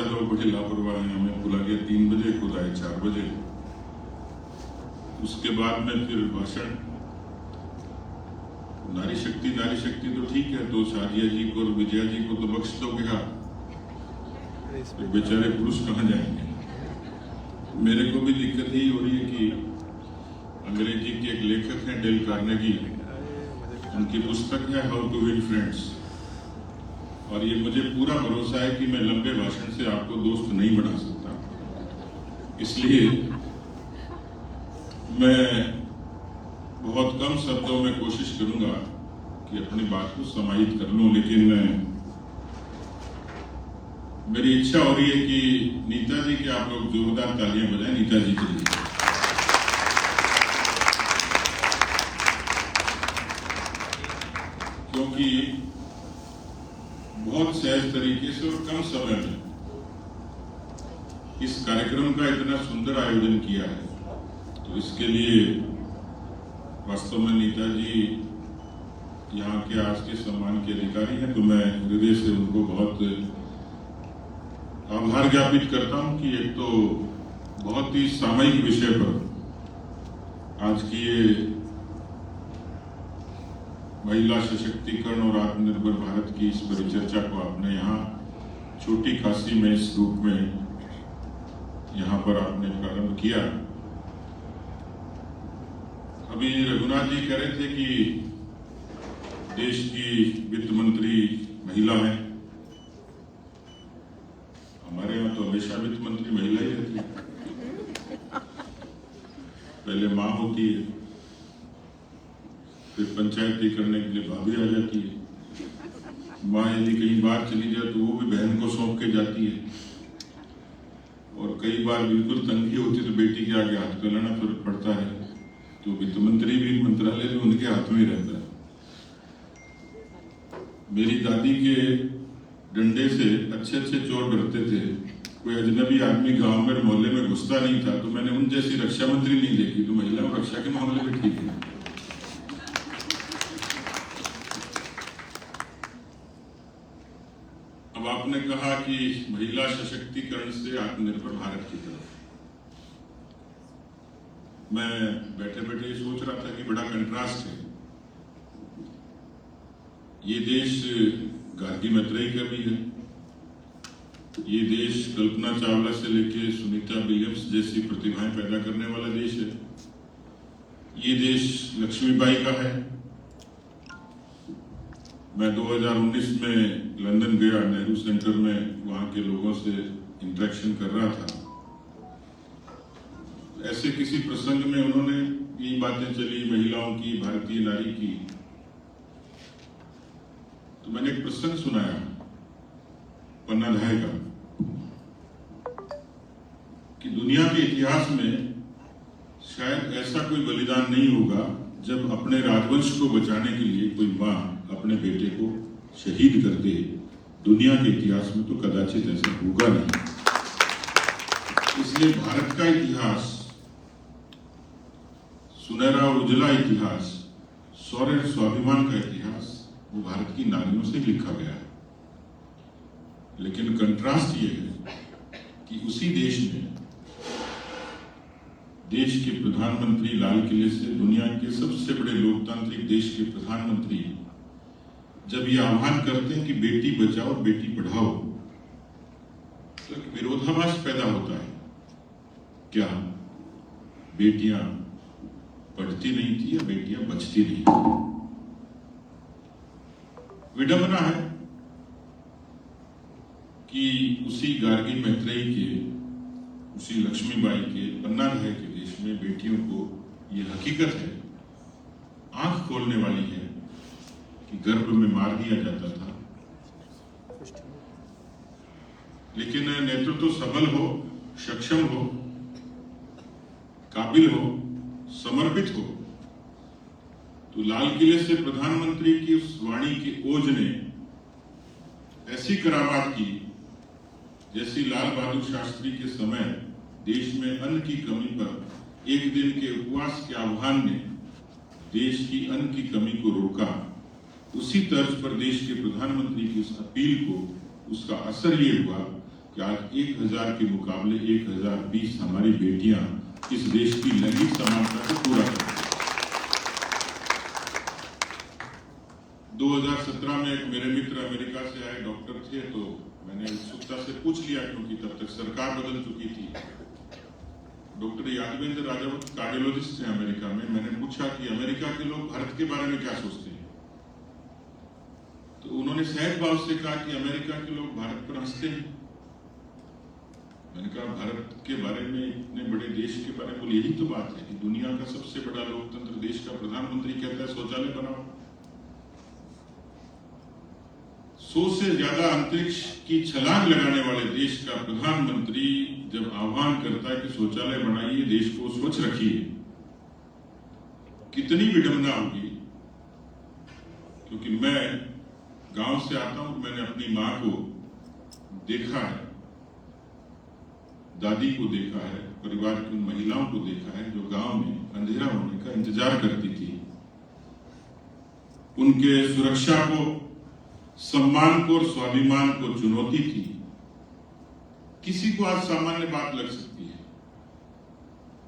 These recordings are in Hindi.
नेता लोग बड़े लापरवाह हैं, हमें बुला लिया 3 बजे, खुद आए 4 बजे। उसके बाद में फिर भाषण, नारी शक्ति तो ठीक है, तो शाजिया जी को और विजया जी को तो बख्श दोगे आप, तो बेचारे पुरुष कहाँ जाएंगे। मेरे को भी दिक्कत ही हो रही है कि अंग्रेजी के एक लेखक हैं डेल कार्नेगी, उनकी पुस्तक है हाउ टू विन फ्रेंड्स, और ये मुझे पूरा भरोसा है कि मैं लंबे भाषण से आपको दोस्त नहीं बना सकता। इसलिए मैं बहुत कम शब्दों में कोशिश करूंगा कि अपनी बात को समाहित कर लूं, लेकिन मेरी इच्छा हो रही है कि नीता जी के आप लोग जोरदार तालियां बजाएं नीता जी के लिए। क्योंकि बहुत सहज तरीके से और कम समय में इस कार्यक्रम का इतना सुंदर आयोजन किया है, तो इसके लिए वास्तव में नीता जी यहाँ के आज के सम्मान के अधिकारी हैं, तो मैं हृदय से उनको बहुत आभार ज्ञापित करता हूं कि एक तो बहुत ही सामयिक विषय पर आज की ये महिला सशक्तिकरण और आत्मनिर्भर भारत की इस परिचर्चा को आपने यहाँ छोटी खासी में इस रूप में यहाँ पर आपने प्रारंभ किया। अभी रघुनाथ जी कह रहे थे कि देश की वित्त मंत्री महिला है। हमारे यहाँ तो हमेशा वित्त मंत्री महिला ही रहती है। पहले माँ होती है, फिर पंचायती करने के लिए भाभी आ जाती है। माँ यदि कहीं बाहर चली जाए तो वो भी बहन को सौंप के जाती है, और कई बार बिल्कुल तंगी होती तो बेटी के आगे हाथ फैलाना पड़ता है, तो वित्त मंत्री भी मंत्रालय भी उनके हाथ में रहता है। मेरी दादी के डंडे से अच्छे अच्छे चोर डरते थे। कोई अजनबी आदमी गांव में मोहल्ले में घुसता नहीं था, तो मैंने उन जैसी रक्षा मंत्री नहीं देखी। तो महिलाओं रक्षा के मामले में ठीक है। अब आपने कहा कि महिला सशक्तिकरण से आत्मनिर्भर भारत की तरफ, मैं बैठे बैठे सोच रहा था कि बड़ा कंट्रास्ट है। ये देश गार्गी मैत्रेयी का भी है, ये देश कल्पना चावला से लेके सुनीता विलियम्स जैसी प्रतिभाएं पैदा करने वाला देश है, ये देश लक्ष्मीबाई का है। मैं 2019 में लंदन गया, नेहरू सेंटर में वहां के लोगों से इंटरेक्शन कर रहा था। ऐसे किसी प्रसंग में उन्होंने ये बातें चली महिलाओं की, भारतीय नारी की, तो मैंने एक प्रसंग सुनाया पन्नाधाय का कि दुनिया के इतिहास में शायद ऐसा कोई बलिदान नहीं होगा जब अपने राजवंश को बचाने के लिए कोई मां अपने बेटे को शहीद कर दे। दुनिया के इतिहास में तो कदाचित ऐसा होगा नहीं। इसलिए भारत का इतिहास, सुनहरा उजला इतिहास, शौर्य स्वाभिमान का इतिहास, वो भारत की नारियों से लिखा गया है। लेकिन कंट्रास्ट ये है कि उसी देश में देश के प्रधानमंत्री लाल किले से, दुनिया के सबसे बड़े लोकतांत्रिक देश के प्रधानमंत्री जब ये आह्वान करते हैं कि बेटी बचाओ बेटी पढ़ाओ, तो एक विरोधाभास पैदा होता है। क्या बेटियां पढ़ती नहीं थी या बेटियां बचती नहीं थी? विडंबना है कि उसी गार्गी मैत्रेयी के, उसी लक्ष्मीबाई के, पन्नाधाय के देश में बेटियों को ये हकीकत है, आंख खोलने वाली है कि गर्भ में मार दिया जाता था। लेकिन नेतृत्व सबल हो, सक्षम हो, काबिल हो, समर्पित हो, तो लाल किले से प्रधानमंत्री की उस वाणी की ओज ने ऐसी करामात की जैसी लाल बहादुर शास्त्री के समय देश में अन्न की कमी पर एक दिन के उपवास के आह्वान ने देश की अन्न की कमी को रोका। उसी तर्ज पर देश के प्रधानमंत्री की उस अपील को, उसका असर ये हुआ कि आज 1000 के मुकाबले 1020 हमारी बेटियां इस देश की लैंगिक समानता को पूरा कर रही हैं। 2017 में एक मेरे मित्र अमेरिका से आए डॉक्टर थे, तो मैंने उत्सुकता से पूछ लिया, क्योंकि तब तक सरकार बदल चुकी थी। डॉक्टर यादवेंद्र राजावत कार्डियोलॉजिस्ट हैं अमेरिका में। मैंने पूछा कि अमेरिका के लोग भारत के बारे में क्या सोचते हैं, तो उन्होंने सहज भाव से कहा कि अमेरिका के लोग भारत पर हंसते हैं। मैंने कहा भारत के बारे में, इतने बड़े देश के बारे में, यही तो बात है कि दुनिया का सबसे बड़ा लोकतंत्र देश का प्रधानमंत्री कहता है शौचालय बनाओ। 100 से ज्यादा अंतरिक्ष की छलांग लगाने वाले देश का प्रधानमंत्री जब आह्वान करता है कि शौचालय बनाइए, देश को स्वच्छ रखिए, कितनी विडंबना होगी। क्योंकि मैं गांव से आता हूं, मैंने अपनी मां को देखा है, दादी को देखा है, परिवार की उन महिलाओं को देखा है जो गांव में अंधेरा होने का इंतजार करती थी। उनके सुरक्षा को, सम्मान को और स्वाभिमान को चुनौती थी। किसी को आज सामान्य बात लग सकती है,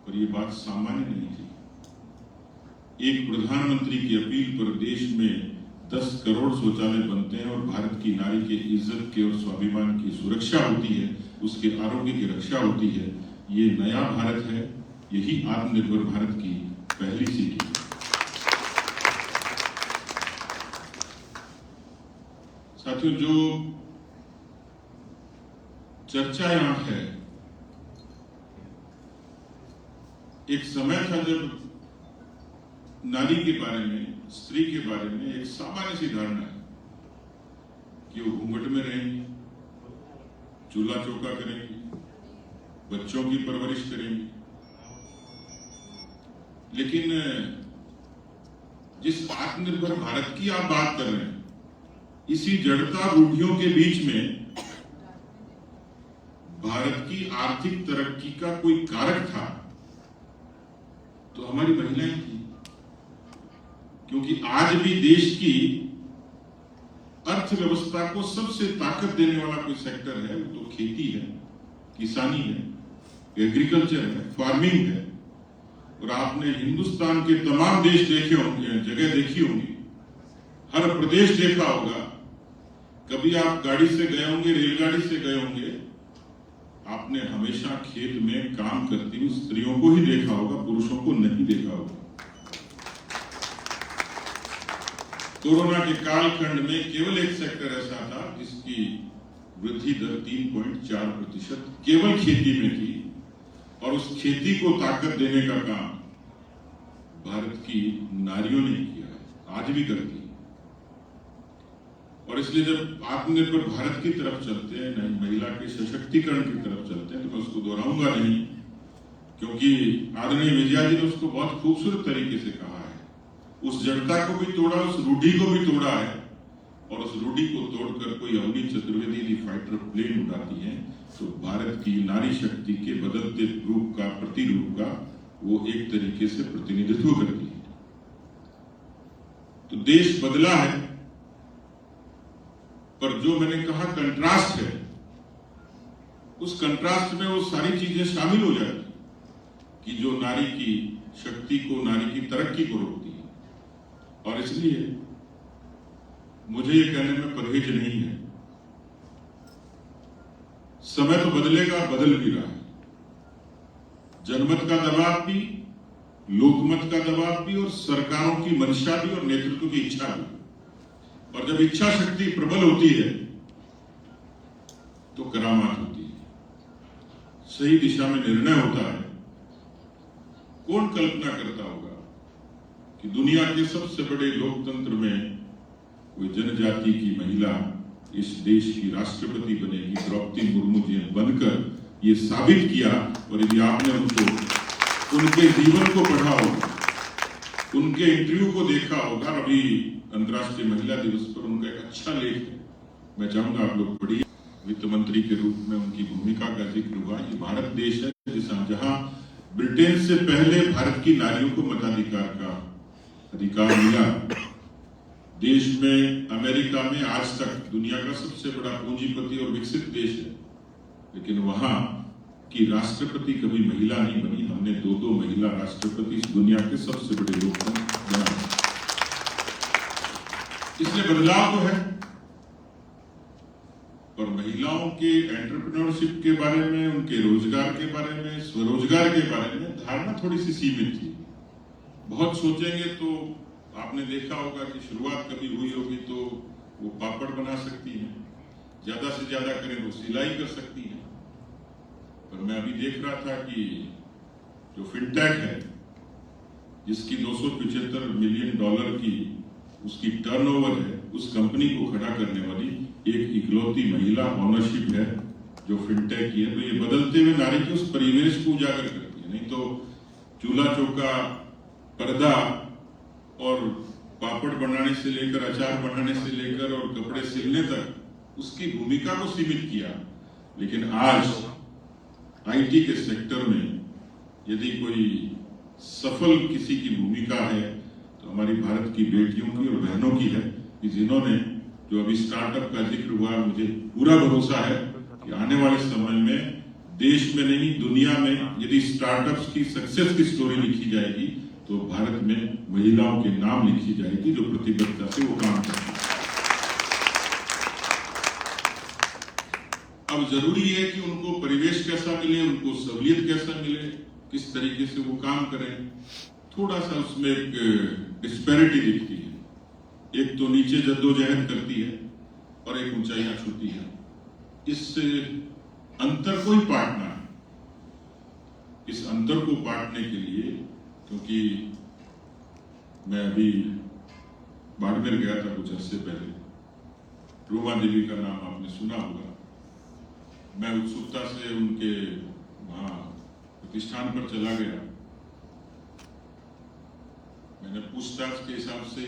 पर यह बात सामान्य नहीं थी। एक प्रधानमंत्री की अपील पर देश में 10 करोड़ शौचालय बनते हैं और भारत की नारी के इज्जत के और स्वाभिमान की सुरक्षा होती है, उसके आरोग्य की रक्षा होती है। ये नया भारत है, यही आत्मनिर्भर भारत की पहली सीढ़ी है। साथियों, जो चर्चा यहां है, एक समय था जब नारी के बारे में, स्त्री के बारे में एक सामान्य सी धारणा है कि वो घूंघट में रहेंगी, चूल्हा चौका करेंगी, बच्चों की परवरिश करेंगी। लेकिन जिस आत्मनिर्भर भारत की आप बात कर रहे हैं, इसी जड़ता रूढ़ियों के बीच में भारत की आर्थिक तरक्की का कोई कारक था तो हमारी महिलाएं थी। क्योंकि आज भी देश की अर्थव्यवस्था को सबसे ताकत देने वाला कोई सेक्टर है तो खेती है, किसानी है, एग्रीकल्चर है, फार्मिंग है। और आपने हिंदुस्तान के तमाम देश देखे होंगे, जगह देखी होंगी, हर प्रदेश देखा होगा। कभी आप गाड़ी से गए होंगे, रेलगाड़ी से गए होंगे, आपने हमेशा खेत में काम करती हुई स्त्रियों को ही देखा होगा, पुरुषों को नहीं देखा होगा। कोरोना के कालखंड में केवल एक सेक्टर ऐसा था जिसकी वृद्धि दर 3.4% केवल खेती में थी, और उस खेती को ताकत देने का काम भारत की नारियों ने किया है, आज भी करती है। और इसलिए जब आत्मनिर्भर भारत की तरफ चलते हैं, नहीं महिला के सशक्तिकरण की तरफ चलते हैं, तो मैं उसको दोहराऊंगा नहीं, क्योंकि आदरणीय विजया जी ने उसको बहुत खूबसूरत तरीके से कहा है। उस जड़ता को भी तोड़ा, उस रूढ़ी को भी तोड़ा है, और उस रूढ़ी को तोड़कर कोई अवनी चतुर्वेदी की फाइटर प्लेन उड़ाती है, तो भारत की नारी शक्ति के बदलते रूप का, प्रतिरूप का वो एक तरीके से प्रतिनिधित्व करती है। तो देश बदला है, पर जो मैंने कहा कंट्रास्ट है, उस कंट्रास्ट में वो सारी चीजें शामिल हो जाती कि जो नारी की शक्ति को, नारी की तरक्की को रोकती है। और इसलिए मुझे ये कहने में परहेज नहीं है, समय तो बदलेगा, बदल भी रहा है। जनमत का दबाव भी, लोकमत का दबाव भी, और सरकारों की मंशा भी, और नेतृत्व की इच्छा भी। और जब इच्छा शक्ति प्रबल होती है तो करामात होती है, सही दिशा में निर्णय होता है। कौन कल्पना करता होगा कि दुनिया के सबसे बड़े लोकतंत्र में कोई जनजाति की महिला इस देश की राष्ट्रपति बनेगी। द्रौपदी मुर्मू जी ने बनकर ये साबित किया। और यदि आपने उनको, उनके जीवन को पढ़ा होगा, उनके इंटरव्यू को देखा होगा, अभी अंतर्राष्ट्रीय महिला दिवस पर उनका एक अच्छा लेख है, मैं चाहूंगा आप लोग पढ़िए। वित्त मंत्री के रूप में उनकी भूमिका का जिक्र हुआ। ये भारत देश है जहां ब्रिटेन से पहले भारत की नारियों को मताधिकार का अधिकार मिला। देश में, अमेरिका में आज तक दुनिया का सबसे बड़ा पूंजीपति और विकसित देश है, लेकिन वहां की राष्ट्रपति कभी महिला नहीं बनी। हमने 2 महिला राष्ट्रपति इस दुनिया के सबसे बड़े लोकतंत्र बनाए। इसलिए बदलाव तो है, और महिलाओं के एंटरप्रेन्योरशिप के बारे में, उनके रोजगार के बारे में, स्वरोजगार के बारे में धारणा थोड़ी सी सीमित थी। बहुत सोचेंगे तो आपने देखा होगा कि शुरुआत कभी हुई होगी तो वो पापड़ बना सकती हैं, ज्यादा से ज्यादा करें तो सिलाई कर सकती हैं। पर मैं अभी देख रहा था कि जो फिनटेक है, जिसकी $275 मिलियन की उसकी टर्नओवर है, उस कंपनी को खड़ा करने वाली एक इकलौती महिला ओनरशिप है जो फिनटेक की है। तो ये बदलते हुए नारी के उस परिवेश को उजागर करती है। नहीं तो चूल्हा चौका, पर्दा और पापड़ बनाने से लेकर, अचार बनाने से लेकर और कपड़े सिलने तक उसकी भूमिका को सीमित किया। लेकिन आज आईटी के सेक्टर में यदि कोई सफल किसी की भूमिका है तो हमारी भारत की बेटियों की और बहनों की है, कि जिन्होंने, जो अभी स्टार्टअप का जिक्र हुआ, मुझे पूरा भरोसा है कि आने वाले समय में देश में नहीं दुनिया में यदि स्टार्टअप्स की सक्सेस की स्टोरी लिखी जाएगी तो भारत में महिलाओं के नाम लिखी जाएगी जो प्रतिबद्धता से वो काम करती है। अब जरूरी है कि उनको परिवेश कैसा मिले, उनको सहूलियत कैसा मिले, किस तरीके से वो काम करें। थोड़ा सा उसमें एक डिस्पैरिटी दिखती है। एक तो नीचे जद्दोजहद करती है और एक ऊंचाइयां छूती है। इस अंतर को ही पाटना है। इस अंतर को पाटने के लिए, क्योंकि मैं अभी बाड़मेर गया था कुछ अर्से पहले, रूमा देवी का नाम आपने सुना होगा। मैं उत्सुकता से उनके वहां प्रतिष्ठान पर चला गया। मैंने पूछताछ के हिसाब से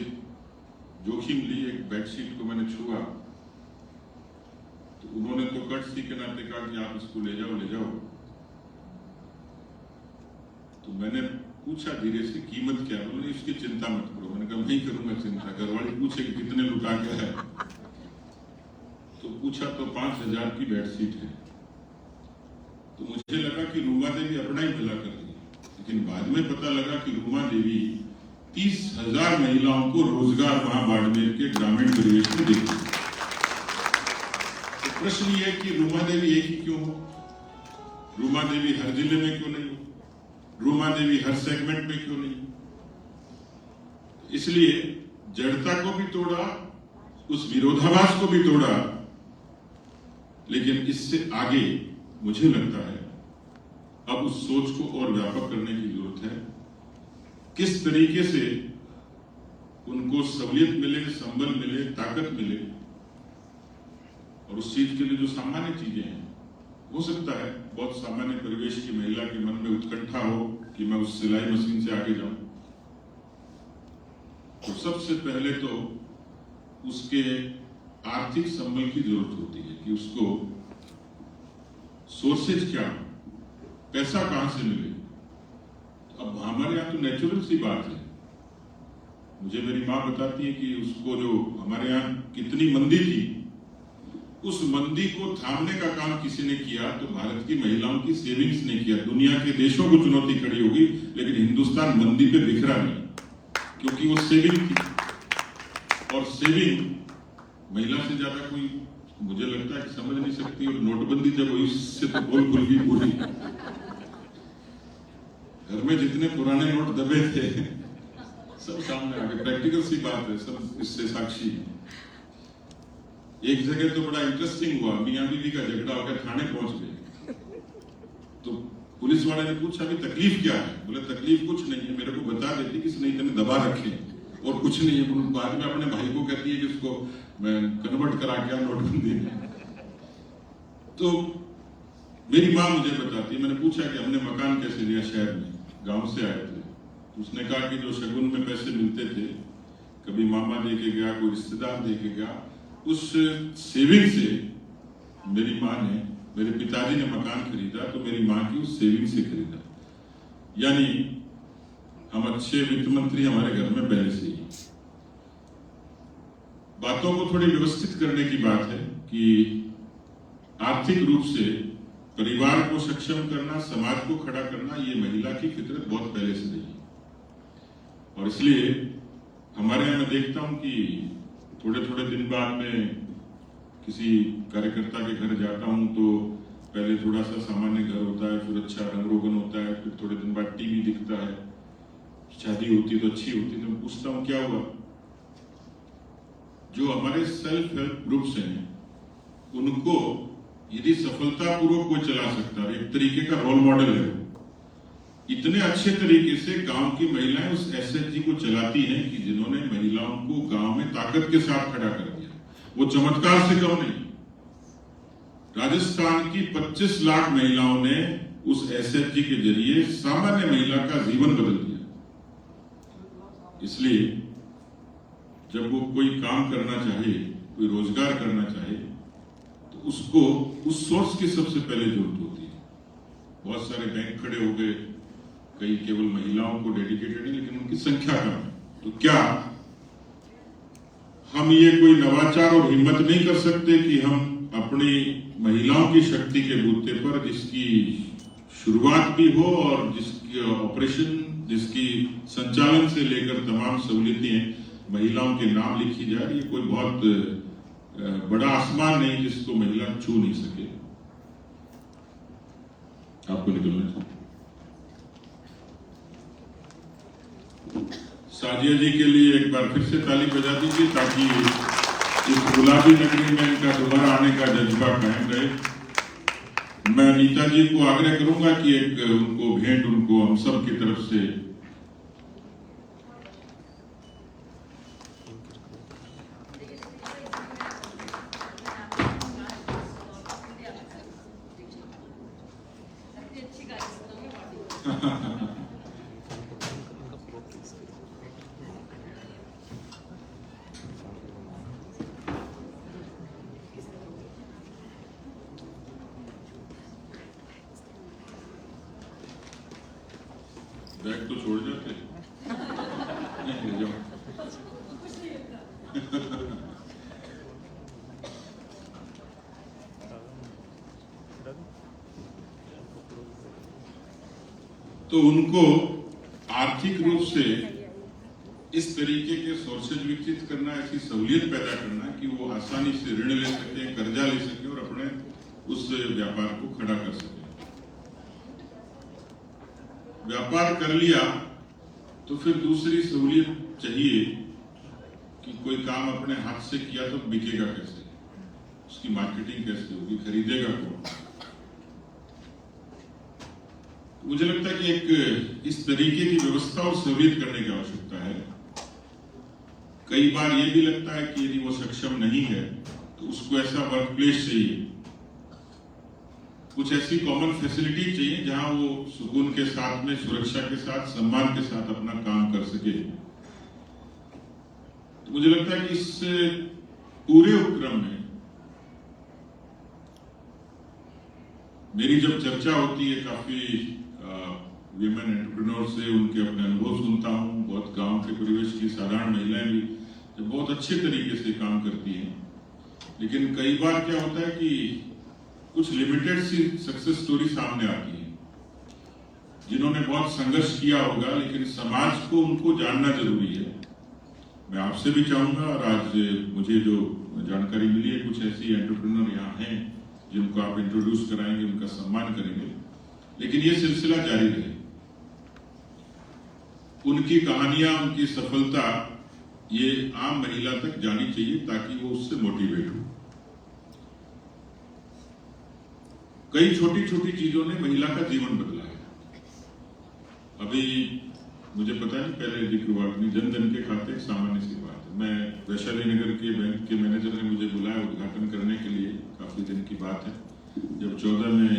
जोखिम ली, एक बेडशीट को मैंने छुआ तो उन्होंने तो कर्टसी के नाते कहा कि आप इसको ले जाओ। तो मैंने पूछा धीरे से, कीमत क्या है? उन्होंने इसकी चिंता मत करो। मैंने कहा नहीं करूंगा चिंता। घरवाली पूछे कि कितने लुटा गया है, तो पूछा तो 5,000 की बेडशीट है। तो मुझे लगा कि रूमा देवी अपना ही भला कर रही है, लेकिन बाद में पता लगा कि रूमा देवी 30,000 महिलाओं को रोजगार वहां बाड़मेर के ग्रामीण परिवेश में देती है। तो प्रश्न ये है कि रूमा देवी एक ही क्यों हो? रूमा देवी हर जिले में क्यों नहीं हो? रूमा देवी हर सेगमेंट में क्यों नहीं? इसलिए जड़ता को भी तोड़ा, उस विरोधाभास को भी तोड़ा, लेकिन इससे आगे मुझे लगता है अब उस सोच को और व्यापक करने की जरूरत है। किस तरीके से उनको सहूलियत मिले, संबल मिले, ताकत मिले, और उस चीज के लिए जो सामान्य चीजें हैं, हो सकता है बहुत सामान्य परिवेश की महिला के मन में उत्कंठा हो कि मैं उस सिलाई मशीन से आगे जाऊं। तो सबसे पहले तो उसके आर्थिक संबल की जरूरत होती है कि उसको सोर्सेज क्या, पैसा कहां से मिले। अब हमारे यहाँ तो नेचुरल सी बात है। मुझे मेरी माँ बताती है कि उसको जो हमारे यहाँ कितनी मंदी थी, उस मंदी को थामने का काम किसी ने किया तो भारत की महिलाओं की सेविंग्स ने किया। दुनिया के देशों को चुनौती खड़ी होगी, लेकिन हिंदुस्तान मंदी पे बिखरा नहीं, क्योंकि वो सेविंग थी। और सेविंग महिला से ज्यादा कोई, मुझे लगता है कि समझ नहीं सकती। और नोटबंदी जब हुई उससे तो बोल खुल गई पूरी। घर में जितने पुराने नोट दबे थे सब सामने आ गए। प्रैक्टिकल सी बात है, सब इससे साक्षी है। एक जगह तो बड़ा इंटरेस्टिंग हुआ, मियां बीवी का झगड़ा होकर थाने पहुंच गए। तो पुलिस वाले ने पूछा भी तकलीफ क्या है? बोले तकलीफ कुछ नहीं है, मेरे को बता देती कि नहीं तने दबा रखे और कुछ नहीं है। बाद में अपने भाई को कहती है कि उसको मैं कन्वर्ट करा के नोटबंदी में। तो मेरी माँ मुझे बताती है, मैंने पूछा कि हमने मकान कैसे लिया शहर में, गांव से आए थे। उसने कहा कि जो शगुन में पैसे मिलते थे, कभी मामा दे के गया, कोई रिश्तेदार दे के गया, उस सेविंग से मेरी माँ ने, मेरे पिताजी ने मकान खरीदा तो मेरी माँ की उस सेविंग से खरीदा। यानी हम अच्छे वित्त मंत्री हमारे घर में पहले से ही। बातों को थोड़ी व्यवस्थित करने की बात है कि आर्थिक रूप से परिवार को सक्षम करना, समाज को खड़ा करना, ये महिला की फितरत बहुत पहले से रही है। और इसलिए हमारे यहाँ मैं देखता हूं कि थोड़े थोड़े दिन बाद में किसी कार्यकर्ता के घर जाता हूं तो पहले थोड़ा सा सामान्य घर होता है, फिर अच्छा रंग रोगन होता है, फिर थोड़े दिन बाद टीवी दिखता है, शादी होती तो अच्छी होती। तो मैं पूछता हूं क्या हुआ? जो हमारे सेल्फ हेल्प ग्रुप्स हैं उनको यदि सफलतापूर्वक कोई चला सकता है, एक तरीके का रोल मॉडल है, इतने अच्छे तरीके से गांव की महिलाएं उस एसएचजी को चलाती हैं कि जिन्होंने महिलाओं को गांव में ताकत के साथ खड़ा कर दिया। वो चमत्कार से कम नहीं। राजस्थान की 25 लाख महिलाओं ने उस एसएचजी के जरिए सामान्य महिला का जीवन बदल दिया। इसलिए जब वो कोई काम करना चाहे, कोई रोजगार करना चाहे, तो उसको उस सोर्स की सबसे पहले जरूरत होती है। बहुत सारे बैंक खड़े हो गए, कई केवल महिलाओं को डेडिकेटेड है, लेकिन उनकी संख्या कम है। तो क्या हम ये कोई नवाचार और हिम्मत नहीं कर सकते कि हम अपनी महिलाओं की शक्ति के बूते पर, जिसकी शुरुआत भी हो और जिसकी ऑपरेशन, जिसकी संचालन से लेकर तमाम सहूलियतें महिलाओं के नाम लिखी जाए, ये कोई बहुत बड़ा आसमान नहीं जिसको महिला छू नहीं सके। आपको निकलना चाहिए। साजिया जी के लिए एक बार फिर से ताली बजा दीजिए ताकि इस गुलाबी नगरी में इनका दोबारा आने का जज्बा कायम रहे। मैं नीता जी को आग्रह करूंगा कि एक उनको भेंट उनको हम सब की तरफ से बैग तो छोड़ जाते नहीं, जाओ। तो उनको आर्थिक रूप से इस तरीके के सोर्सेज विकसित करना, ऐसी सहूलियत पैदा करना कि वो आसानी से ऋण ले सके, कर्जा ले सके और अपने उस व्यापार को खड़ा कर सके। व्यापार कर लिया तो फिर दूसरी सहूलियत चाहिए कि कोई काम अपने हाथ से किया तो बिकेगा कैसे, उसकी मार्केटिंग कैसे होगी, खरीदेगा कौन। मुझे लगता है कि एक इस तरीके की व्यवस्था और सहूलियत करने की आवश्यकता है। कई बार यह भी लगता है कि यदि वो सक्षम नहीं है तो उसको ऐसा वर्क प्लेस चाहिए, कुछ ऐसी कॉमन फैसिलिटी चाहिए जहां वो सुकून के साथ में, सुरक्षा के साथ, सम्मान के साथ अपना काम कर सके। तो मुझे लगता है कि इस पूरे उपक्रम में मेरी जब चर्चा होती है काफी विमेन एंटरप्रेन्योर से, उनके अपने अनुभव सुनता हूं, बहुत गांव के परिवेश की साधारण महिलाएं भी जब बहुत अच्छे तरीके से काम करती हैं, लेकिन कई बार क्या होता है कि कुछ लिमिटेड सी सक्सेस स्टोरी सामने आती है, जिन्होंने बहुत संघर्ष किया होगा, लेकिन समाज को उनको जानना जरूरी है। मैं आपसे भी चाहूंगा, और आज मुझे जो जानकारी मिली है, कुछ ऐसी एंटरप्रेन्योर यहाँ हैं जिनको आप इंट्रोड्यूस कराएंगे, उनका सम्मान करेंगे, लेकिन ये सिलसिला जारी रहे। उनकी कहानियां, उनकी सफलता ये आम महिला तक जानी चाहिए ताकि वो उससे मोटिवेट हो। कई छोटी छोटी चीजों ने महिला का जीवन बदला है। अभी मुझे पता नहीं पहले जिक्र हुआ, अपनी जन धन के खाते सामान्य सी बात है। मैं वैशाली नगर के बैंक के मैनेजर ने मुझे बुलाया उद्घाटन करने के लिए, काफी दिन की बात है, जब 14 में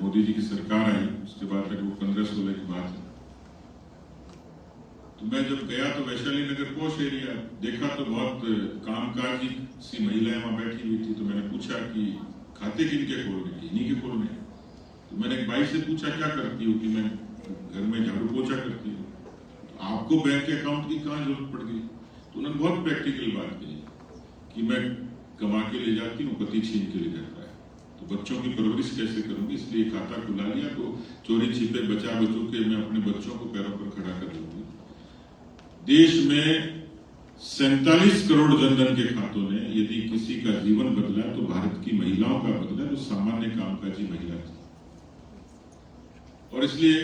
मोदी जी की सरकार आई, उसके बाद लगभग 15-16 की बात है। तो मैं जब गया तो वैशाली नगर पॉश एरिया देखा तो बहुत कामकाजी सी महिलाएं वहां बैठी हुई थी। तो मैंने पूछा कि खाते किनके खोलने के? इन्हीं के खोलने। तो मैंने एक भाई से पूछा क्या करती हो? कि मैं घर में झाड़ू पोछा करती हूँ। तो आपको बैंक के अकाउंट की कहाँ जरूरत पड़ गई? तो उन्होंने बहुत प्रैक्टिकल बात कही कि मैं कमा के ले जाती हूँ, पति छीन के ले जाता है। तो बच्चों की परवरिश कैसे करूंगी, इसलिए खाता खुला लिया। तो चोरी छिपे बचा बचू के मैं अपने बच्चों को पैरों पर खड़ा कर दूंगी। देश में 47 करोड़ जनधन के खातों ने यदि किसी का जीवन बदला तो भारत की महिलाओं का बदला, जो सामान्य कामकाजी महिला थी। और इसलिए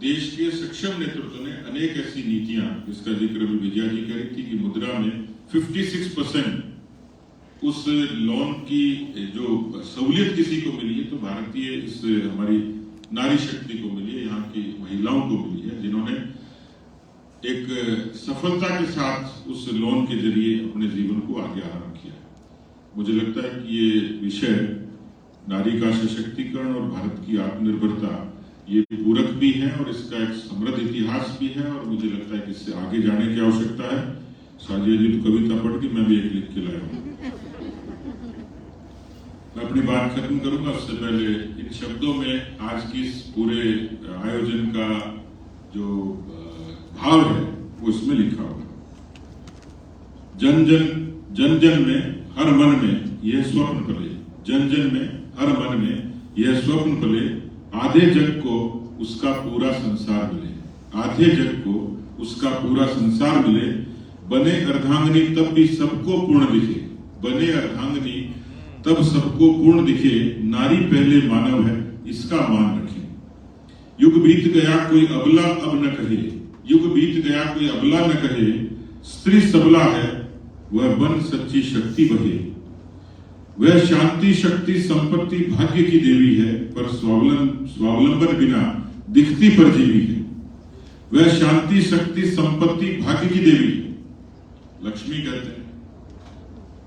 देश के सक्षम नेतृत्व ने अनेक ऐसी नीतियां, इसका जिक्र भी विजया जी कह रही थी कि मुद्रा में 56% उस लोन की जो सहूलियत किसी को मिली है तो भारतीय इस हमारी नारी शक्ति को मिली है, यहाँ की महिलाओं को मिली है, जिन्होंने एक सफलता के साथ उस लोन के जरिए अपने जीवन को आगे आरंभ किया। मुझे लगता है कि ये विषय नारी का सशक्तिकरण और भारत की आत्मनिर्भरता ये पूरक भी है और इसका एक समृद्ध इतिहास भी है, और मुझे लगता है कि इससे आगे जाने की आवश्यकता है। साजिया जी तो कविता पढ़ के मैं भी एक लिख के लाया हूं। मैं अपनी बात खत्म करूंगा, उससे पहले इन शब्दों में आज की इस पूरे आयोजन का जो भाव है वो इसमें लिखा हुआ। जन जन में हर मन में यह स्वप्न पले, जन जन में हर मन में यह स्वप्न पले, आधे जग को उसका पूरा संसार मिले, आधे जग को उसका पूरा संसार मिले, बने अर्धांगिनी तब भी सबको पूर्ण दिखे, बने अर्धांगिनी तब सबको पूर्ण दिखे, नारी पहले मानव है इसका मान रखे। युग बीत गया कोई अबला अब न कहे, युग बीत गया कोई अबला न कहे, स्त्री सबला है वह बन सच्ची शक्ति बहे, वह शांति शक्ति संपत्ति भाग्य की देवी है, पर स्वावलंबन बिना दिखती परजीवी है, वह शांति शक्ति संपत्ति भाग्य की देवी है, लक्ष्मी कहते हैं।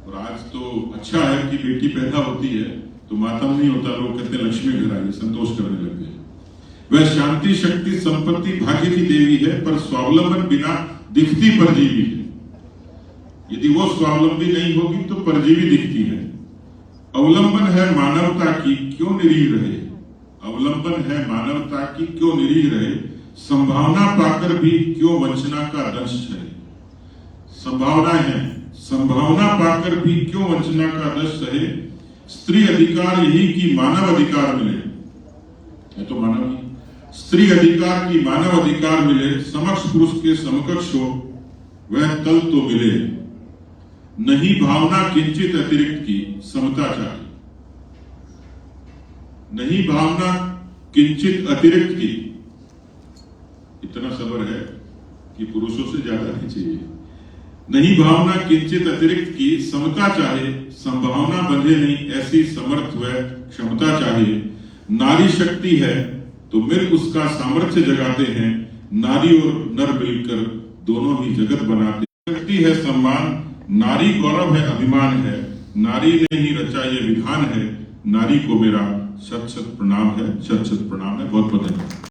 और आज तो अच्छा है कि बेटी पैदा होती है तो मातम नहीं होता, लोग कहते हैं लक्ष्मी घर आई, संतोष करने लग गए। वह शांति शक्ति संपत्ति भाग्य की देवी है, पर स्वावलंबन बिना दिखती परजीवी है। यदि वो स्वावलंबी नहीं होगी तो परजीवी दिखती है। अवलंबन है मानवता की क्यों निरीह रहे, अवलंबन है मानवता की क्यों निरीह रहे, संभावना पाकर भी क्यों वंचना का दंश है। संभावना है, संभावना पाकर भी क्यों वंचना का दंश है, स्त्री अधिकार यही कि मानव अधिकार मिले, है तो मानव ही, स्त्री अधिकार की मानव अधिकार मिले, समक्ष पुरुष के समकक्ष हो वह तल तो मिले, नहीं भावना किंचित अतिरिक्त की समता चाहिए, नहीं भावना किंचित अतिरिक्त की, इतना सब्र है कि पुरुषों से ज्यादा नहीं चाहिए, नहीं भावना किंचित अतिरिक्त की समता चाहे, संभावना बंधे नहीं ऐसी समर्थ व क्षमता चाहिए, नारी शक्ति है तो मिल उसका सामर्थ्य जगाते हैं, नारी और नर मिलकर दोनों ही जगत बनाते, शक्ति है सम्मान, नारी गौरव है अभिमान है, नारी ने ही रचा ये विधान है, नारी को मेरा शत शत प्रणाम है, शत शत प्रणाम है। बहुत बहुत धन्यवाद।